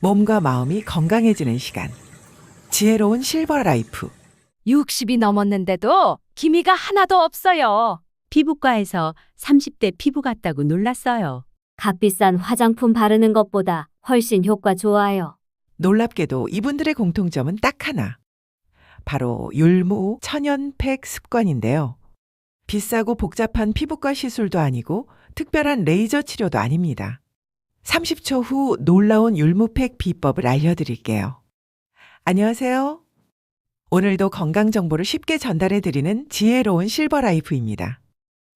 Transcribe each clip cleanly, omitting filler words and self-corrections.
몸과 마음이 건강해지는 시간. 지혜로운 실버 라이프. 60이 넘었는데도 기미가 하나도 없어요. 피부과에서 30대 피부 같다고 놀랐어요. 값비싼 화장품 바르는 것보다 훨씬 효과 좋아요. 놀랍게도 이분들의 공통점은 딱 하나. 바로 율무 천연팩 습관인데요. 비싸고 복잡한 피부과 시술도 아니고 특별한 레이저 치료도 아닙니다. 30초 후 놀라운 율무팩 비법을 알려드릴게요. 안녕하세요. 오늘도 건강 정보를 쉽게 전달해 드리는 지혜로운 실버 라이프입니다.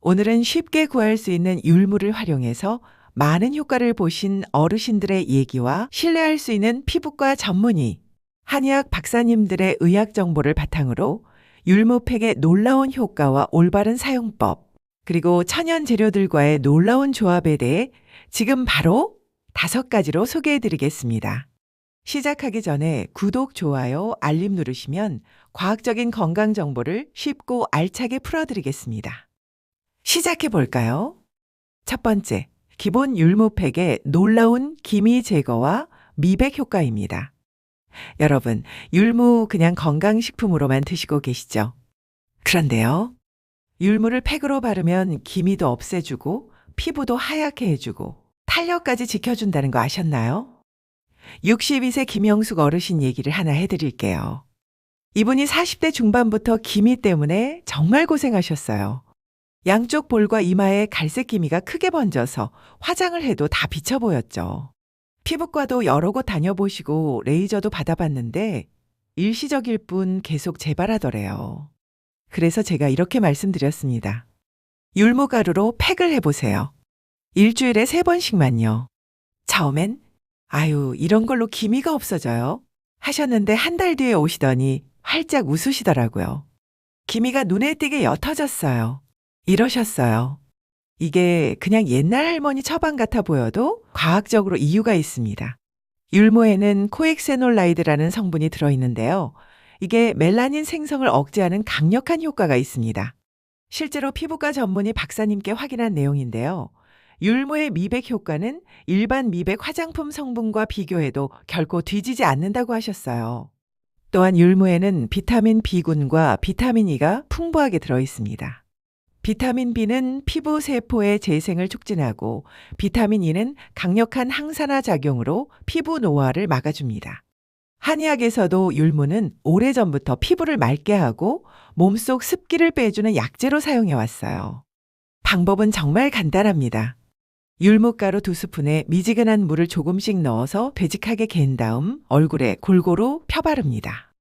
오늘은 쉽게 구할 수 있는 율무를 활용해서 많은 효과를 보신 어르신들의 얘기와 신뢰할 수 있는 피부과 전문의, 한의학 박사님들의 의학 정보를 바탕으로 율무팩의 놀라운 효과와 올바른 사용법, 그리고 천연 재료들과의 놀라운 조합에 대해 지금 바로 5가지로 소개해 드리겠습니다. 시작하기 전에 구독, 좋아요, 알림 누르시면 과학적인 건강 정보를 쉽고 알차게 풀어드리겠습니다. 시작해 볼까요? 첫 번째, 기본 율무팩의 놀라운 기미 제거와 미백 효과입니다. 여러분, 율무 그냥 건강식품으로만 드시고 계시죠? 그런데요, 율무를 팩으로 바르면 기미도 없애주고 피부도 하얗게 해주고 탄력까지 지켜준다는 거 아셨나요? 62세 김영숙 어르신 얘기를 하나 해드릴게요. 이분이 40대 중반부터 기미 때문에 정말 고생하셨어요. 양쪽 볼과 이마에 갈색 기미가 크게 번져서 화장을 해도 다 비쳐 보였죠. 피부과도 여러 곳 다녀보시고 레이저도 받아봤는데 일시적일 뿐 계속 재발하더래요. 그래서 제가 이렇게 말씀드렸습니다. 율무가루로 팩을 해보세요. 일주일에 3번씩만요. 처음엔 아유, 이런 걸로 기미가 없어져요? 하셨는데 한 달 뒤에 오시더니 활짝 웃으시더라고요. 기미가 눈에 띄게 옅어졌어요. 이러셨어요. 이게 그냥 옛날 할머니 처방 같아 보여도 과학적으로 이유가 있습니다. 율무에는 코엑세놀라이드라는 성분이 들어있는데요. 이게 멜라닌 생성을 억제하는 강력한 효과가 있습니다. 실제로 피부과 전문의 박사님께 확인한 내용인데요. 율무의 미백 효과는 일반 미백 화장품 성분과 비교해도 결코 뒤지지 않는다고 하셨어요. 또한 율무에는 비타민 B군과 비타민 E가 풍부하게 들어있습니다. 비타민 B는 피부 세포의 재생을 촉진하고 비타민 E는 강력한 항산화 작용으로 피부 노화를 막아줍니다. 한의학에서도 율무는 오래전부터 피부를 맑게 하고 몸속 습기를 빼주는 약재로 사용해왔어요. 방법은 정말 간단합니다. 율무가루 2스푼에 미지근한 물을 조금씩 넣어서 되직하게 갠 다음 얼굴에 골고루 펴바릅니다.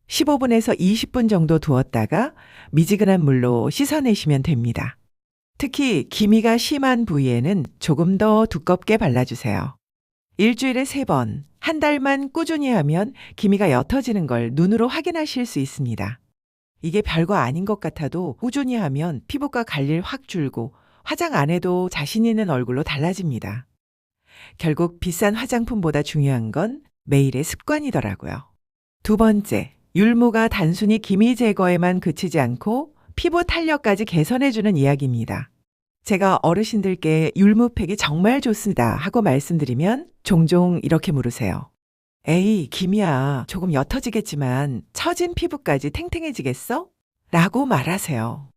15분에서 20분 정도 두었다가 미지근한 물로 씻어내시면 됩니다. 특히 기미가 심한 부위에는 조금 더 두껍게 발라주세요. 일주일에 3번, 한 달만 꾸준히 하면 기미가 옅어지는 걸 눈으로 확인하실 수 있습니다. 이게 별거 아닌 것 같아도 꾸준히 하면 피부과 갈일 확 줄고 화장 안 해도 자신 있는 얼굴로 달라집니다. 결국 비싼 화장품보다 중요한 건 매일의 습관이더라고요. 두 번째, 율무가 단순히 기미 제거에만 그치지 않고 피부 탄력까지 개선해주는 이야기입니다. 제가 어르신들께 율무팩이 정말 좋습니다 하고 말씀드리면 종종 이렇게 물으세요. 에이, 기미야, 조금 옅어지겠지만 처진 피부까지 탱탱해지겠어? 라고 말하세요.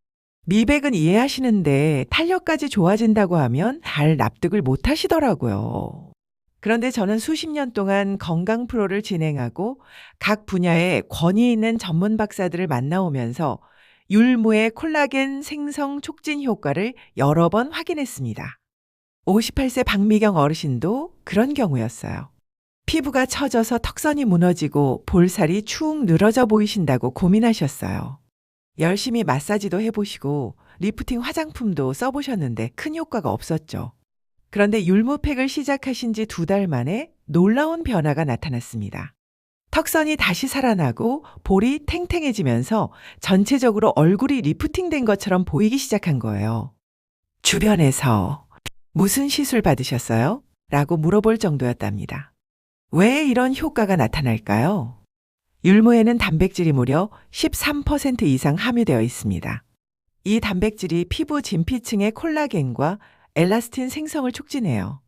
미백은 이해하시는데 탄력까지 좋아진다고 하면 잘 납득을 못 하시더라고요. 그런데 저는 수십 년 동안 건강 프로를 진행하고 각 분야에 권위 있는 전문 박사들을 만나오면서 율무의 콜라겐 생성 촉진 효과를 여러 번 확인했습니다. 58세 박미경 어르신도 그런 경우였어요. 피부가 처져서 턱선이 무너지고 볼살이 축 늘어져 보이신다고 고민하셨어요. 열심히 마사지도 해보시고 리프팅 화장품도 써보셨는데 큰 효과가 없었죠. 그런데 율무팩을 시작하신 지 2달 만에 놀라운 변화가 나타났습니다. 턱선이 다시 살아나고 볼이 탱탱해지면서 전체적으로 얼굴이 리프팅된 것처럼 보이기 시작한 거예요. 주변에서 무슨 시술 받으셨어요? 라고 물어볼 정도였답니다. 왜 이런 효과가 나타날까요? 율무에는 단백질이 무려 13% 이상 함유되어 있습니다. 이 단백질이 피부 진피층의 콜라겐과 엘라스틴 생성을 촉진해요.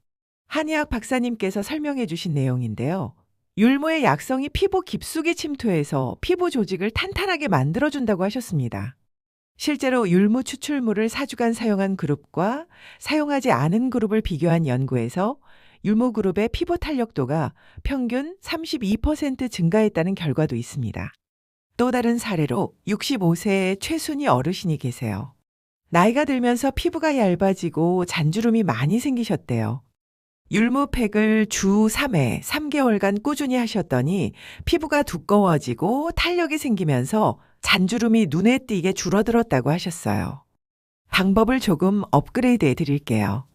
한의학 박사님께서 설명해 주신 내용인데요. 율무의 약성이 피부 깊숙이 침투해서 피부 조직을 탄탄하게 만들어준다고 하셨습니다. 실제로 율무 추출물을 4주간 사용한 그룹과 사용하지 않은 그룹을 비교한 연구에서 율무 그룹의 피부 탄력도가 평균 32% 증가했다는 결과도 있습니다. 또 다른 사례로 65세의 최순희 어르신이 계세요. 나이가 들면서 피부가 얇아지고 잔주름이 많이 생기셨대요. 율무팩을 주 3회 3개월간 꾸준히 하셨더니 피부가 두꺼워지고 탄력이 생기면서 잔주름이 눈에 띄게 줄어들었다고 하셨어요. 방법을 조금 업그레이드해 드릴게요.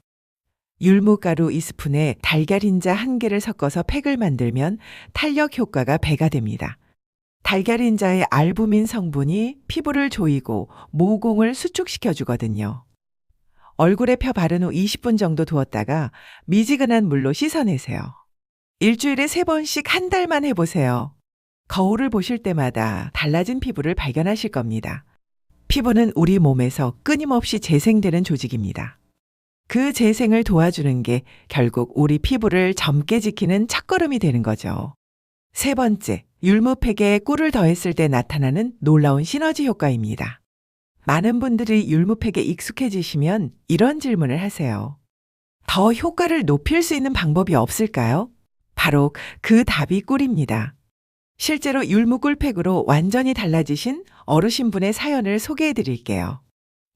율무가루 2스푼에 달걀인자 1개를 섞어서 팩을 만들면 탄력 효과가 배가 됩니다. 달걀인자의 알부민 성분이 피부를 조이고 모공을 수축시켜 주거든요. 얼굴에 펴 바른 후 20분 정도 두었다가 미지근한 물로 씻어내세요. 일주일에 3번씩 한 달만 해보세요. 거울을 보실 때마다 달라진 피부를 발견하실 겁니다. 피부는 우리 몸에서 끊임없이 재생되는 조직입니다. 그 재생을 도와주는 게 결국 우리 피부를 젊게 지키는 첫걸음이 되는 거죠. 3번째, 율무팩에 꿀을 더했을 때 나타나는 놀라운 시너지 효과입니다. 많은 분들이 율무팩에 익숙해지시면 이런 질문을 하세요. 더 효과를 높일 수 있는 방법이 없을까요? 바로 그 답이 꿀입니다. 실제로 율무 꿀팩으로 완전히 달라지신 어르신분의 사연을 소개해 드릴게요.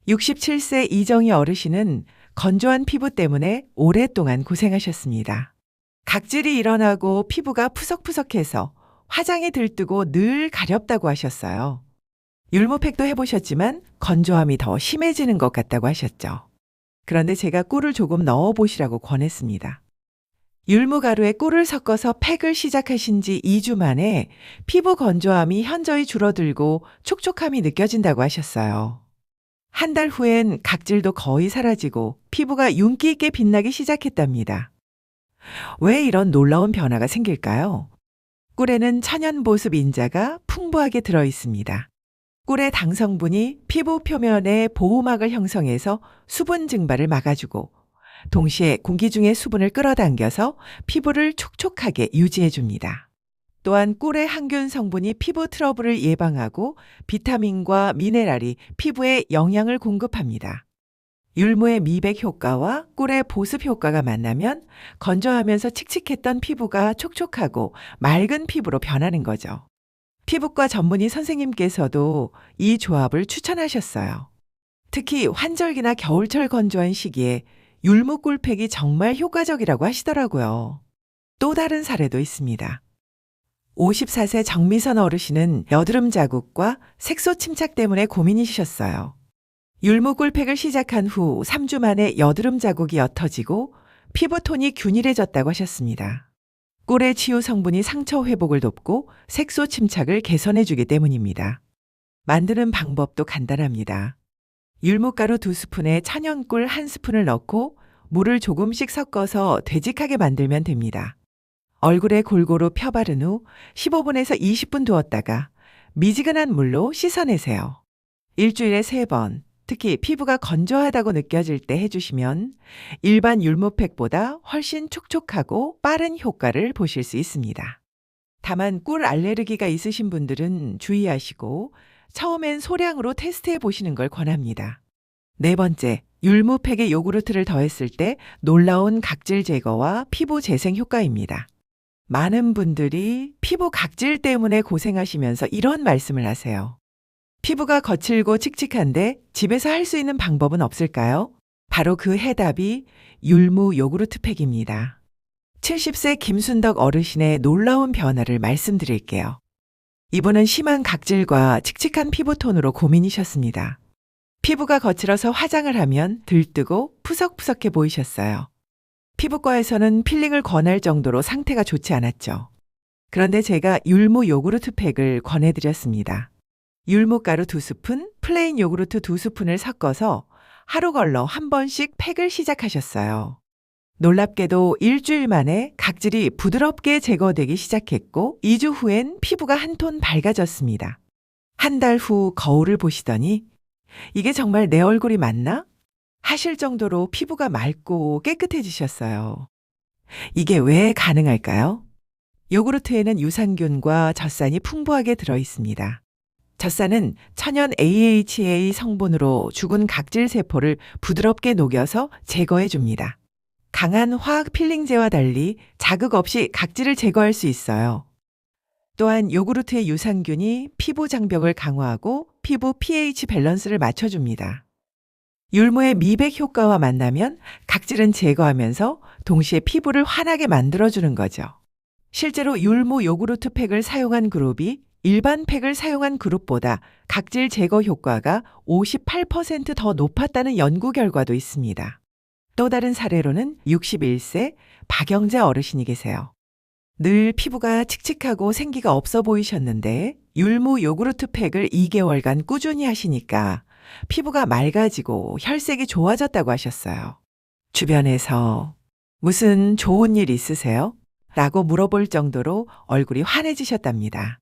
67세 이정희 어르신은 건조한 피부 때문에 오랫동안 고생하셨습니다. 각질이 일어나고 피부가 푸석푸석해서 화장이 들뜨고 늘 가렵다고 하셨어요. 율무팩도 해보셨지만 건조함이 더 심해지는 것 같다고 하셨죠. 그런데 제가 꿀을 조금 넣어보시라고 권했습니다. 율무가루에 꿀을 섞어서 팩을 시작하신 지 2주 만에 피부 건조함이 현저히 줄어들고 촉촉함이 느껴진다고 하셨어요. 한 달 후엔 각질도 거의 사라지고 피부가 윤기 있게 빛나기 시작했답니다. 왜 이런 놀라운 변화가 생길까요? 꿀에는 천연보습 인자가 풍부하게 들어 있습니다. 꿀의 당 성분이 피부 표면에 보호막을 형성해서 수분 증발을 막아주고 동시에 공기 중의 수분을 끌어당겨서 피부를 촉촉하게 유지해 줍니다. 또한 꿀의 항균 성분이 피부 트러블을 예방하고 비타민과 미네랄이 피부에 영양을 공급합니다. 율무의 미백 효과와 꿀의 보습 효과가 만나면 건조하면서 칙칙했던 피부가 촉촉하고 맑은 피부로 변하는 거죠. 피부과 전문의 선생님께서도 이 조합을 추천하셨어요. 특히 환절기나 겨울철 건조한 시기에 율무 꿀팩이 정말 효과적이라고 하시더라고요. 또 다른 사례도 있습니다. 54세 정미선 어르신은 여드름 자국과 색소 침착 때문에 고민이셨어요. 율무 꿀팩을 시작한 후 3주 만에 여드름 자국이 옅어지고 피부톤이 균일해졌다고 하셨습니다. 꿀의 치유 성분이 상처 회복을 돕고 색소 침착을 개선해주기 때문입니다. 만드는 방법도 간단합니다. 율무가루 2스푼에 천연꿀 1스푼을 넣고 물을 조금씩 섞어서 되직하게 만들면 됩니다. 얼굴에 골고루 펴바른 후 15분에서 20분 두었다가 미지근한 물로 씻어내세요. 일주일에 3번, 특히 피부가 건조하다고 느껴질 때 해주시면 일반 율무팩보다 훨씬 촉촉하고 빠른 효과를 보실 수 있습니다. 다만 꿀 알레르기가 있으신 분들은 주의하시고 처음엔 소량으로 테스트해 보시는 걸 권합니다. 4번째, 율무팩에 요구르트를 더했을 때 놀라운 각질 제거와 피부 재생 효과입니다. 많은 분들이 피부 각질 때문에 고생하시면서 이런 말씀을 하세요. 피부가 거칠고 칙칙한데 집에서 할 수 있는 방법은 없을까요? 바로 그 해답이 율무 요구르트 팩입니다. 70세 김순덕 어르신의 놀라운 변화를 말씀드릴게요. 이분은 심한 각질과 칙칙한 피부톤으로 고민이셨습니다. 피부가 거칠어서 화장을 하면 들뜨고 푸석푸석해 보이셨어요. 피부과에서는 필링을 권할 정도로 상태가 좋지 않았죠. 그런데 제가 율무 요구르트 팩을 권해드렸습니다. 율무가루 2스푼, 플레인 요구르트 2스푼을 섞어서 하루 걸러 한 번씩 팩을 시작하셨어요. 놀랍게도 일주일 만에 각질이 부드럽게 제거되기 시작했고 2주 후엔 피부가 한 톤 밝아졌습니다. 한 달 후 거울을 보시더니 이게 정말 내 얼굴이 맞나? 하실 정도로 피부가 맑고 깨끗해지셨어요. 이게 왜 가능할까요? 요구르트에는 유산균과 젖산이 풍부하게 들어 있습니다. 젖산은 천연 AHA 성분으로 죽은 각질 세포를 부드럽게 녹여서 제거해 줍니다. 강한 화학 필링제와 달리 자극 없이 각질을 제거할 수 있어요. 또한 요구르트의 유산균이 피부 장벽을 강화하고 피부 pH 밸런스를 맞춰줍니다. 율무의 미백 효과와 만나면 각질은 제거하면서 동시에 피부를 환하게 만들어주는 거죠. 실제로 율무 요구르트 팩을 사용한 그룹이 일반 팩을 사용한 그룹보다 각질 제거 효과가 58% 더 높았다는 연구 결과도 있습니다. 또 다른 사례로는 61세 박영자 어르신이 계세요. 늘 피부가 칙칙하고 생기가 없어 보이셨는데 율무 요구르트 팩을 2개월간 꾸준히 하시니까 피부가 맑아지고 혈색이 좋아졌다고 하셨어요. 주변에서 무슨 좋은 일 있으세요? 라고 물어볼 정도로 얼굴이 환해지셨답니다.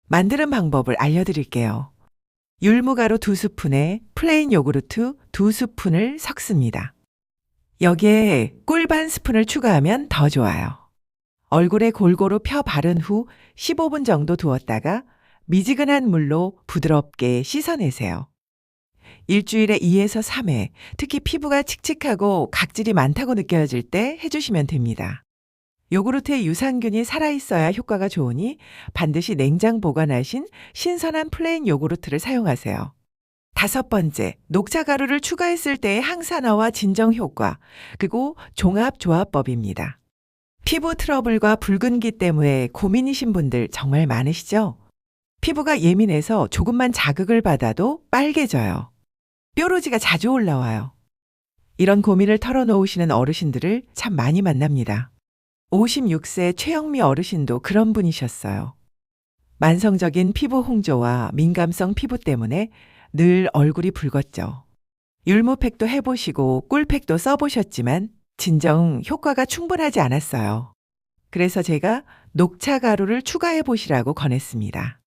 만드는 방법을 알려드릴게요. 율무가루 2스푼에 플레인 요구르트 2스푼을 섞습니다. 여기에 꿀 반 스푼을 추가하면 더 좋아요. 얼굴에 골고루 펴 바른 후 15분 정도 두었다가 미지근한 물로 부드럽게 씻어내세요. 일주일에 2에서 3회, 특히 피부가 칙칙하고 각질이 많다고 느껴질 때 해주시면 됩니다. 요구르트의 유산균이 살아있어야 효과가 좋으니 반드시 냉장 보관하신 신선한 플레인 요구르트를 사용하세요. 5번째, 녹차가루를 추가했을 때의 항산화와 진정 효과, 그리고 종합조합법입니다. 피부 트러블과 붉은기 때문에 고민이신 분들 정말 많으시죠? 피부가 예민해서 조금만 자극을 받아도 빨개져요. 뾰루지가 자주 올라와요. 이런 고민을 털어놓으시는 어르신들을 참 많이 만납니다. 56세 최영미 어르신도 그런 분이셨어요. 만성적인 피부 홍조와 민감성 피부 때문에 늘 얼굴이 붉었죠. 율무팩도 해보시고 꿀팩도 써보셨지만 진정 효과가 충분하지 않았어요. 그래서 제가 녹차가루를 추가해 보시라고 권했습니다.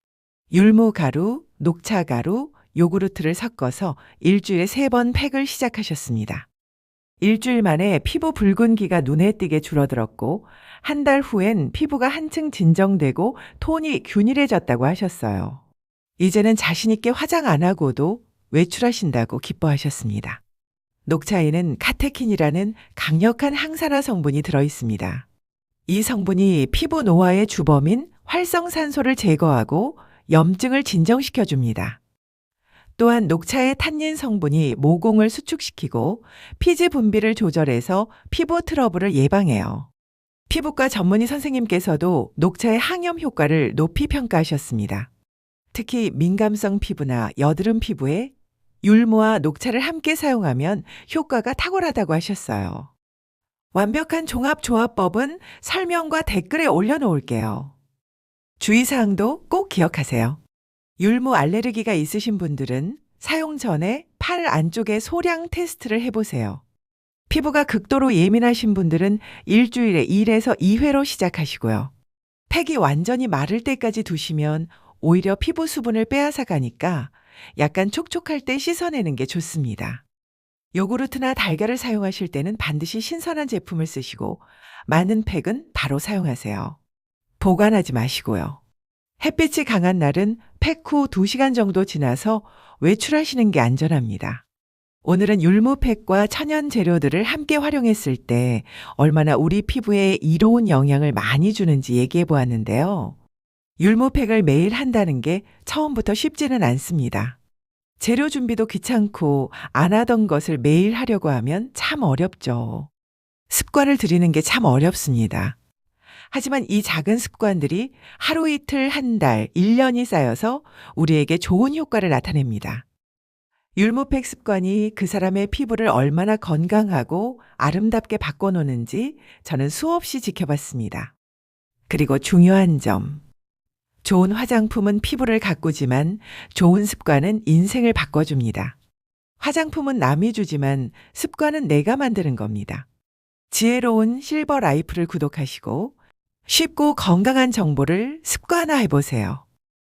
율무가루, 녹차가루, 요구르트를 섞어서 일주일에 3번 팩을 시작하셨습니다. 일주일 만에 피부 붉은기가 눈에 띄게 줄어들었고 한 달 후엔 피부가 한층 진정되고 톤이 균일해졌다고 하셨어요. 이제는 자신 있게 화장 안 하고도 외출하신다고 기뻐하셨습니다. 녹차에는 카테킨이라는 강력한 항산화 성분이 들어있습니다. 이 성분이 피부 노화의 주범인 활성산소를 제거하고 염증을 진정시켜줍니다. 또한 녹차의 탄닌 성분이 모공을 수축시키고 피지 분비를 조절해서 피부 트러블을 예방해요. 피부과 전문의 선생님께서도 녹차의 항염 효과를 높이 평가하셨습니다. 특히 민감성 피부나 여드름 피부에 율무와 녹차를 함께 사용하면 효과가 탁월하다고 하셨어요. 완벽한 종합조합법은 설명과 댓글에 올려놓을게요. 주의사항도 꼭 기억하세요. 율무 알레르기가 있으신 분들은 사용 전에 팔 안쪽에 소량 테스트를 해보세요. 피부가 극도로 예민하신 분들은 일주일에 1에서 2회로 시작하시고요. 팩이 완전히 마를 때까지 두시면 오히려 피부 수분을 빼앗아 가니까 약간 촉촉할 때 씻어내는 게 좋습니다. 요구르트나 달걀을 사용하실 때는 반드시 신선한 제품을 쓰시고 많은 팩은 바로 사용하세요. 보관하지 마시고요. 햇빛이 강한 날은 팩 후 2시간 정도 지나서 외출하시는 게 안전합니다. 오늘은 율무팩과 천연 재료들을 함께 활용했을 때 얼마나 우리 피부에 이로운 영향을 많이 주는지 얘기해 보았는데요. 율무팩을 매일 한다는 게 처음부터 쉽지는 않습니다. 재료 준비도 귀찮고 안 하던 것을 매일 하려고 하면 참 어렵죠. 습관을 들이는 게 참 어렵습니다. 하지만 이 작은 습관들이 하루 이틀, 한 달, 1년이 쌓여서 우리에게 좋은 효과를 나타냅니다. 율무팩 습관이 그 사람의 피부를 얼마나 건강하고 아름답게 바꿔놓는지 저는 수없이 지켜봤습니다. 그리고 중요한 점. 좋은 화장품은 피부를 가꾸지만 좋은 습관은 인생을 바꿔줍니다. 화장품은 남이 주지만 습관은 내가 만드는 겁니다. 지혜로운 실버 라이프를 구독하시고 쉽고 건강한 정보를 습관화해보세요.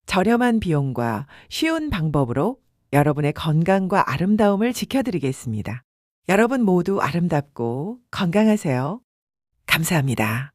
저렴한 비용과 쉬운 방법으로 여러분의 건강과 아름다움을 지켜드리겠습니다. 여러분 모두 아름답고 건강하세요. 감사합니다.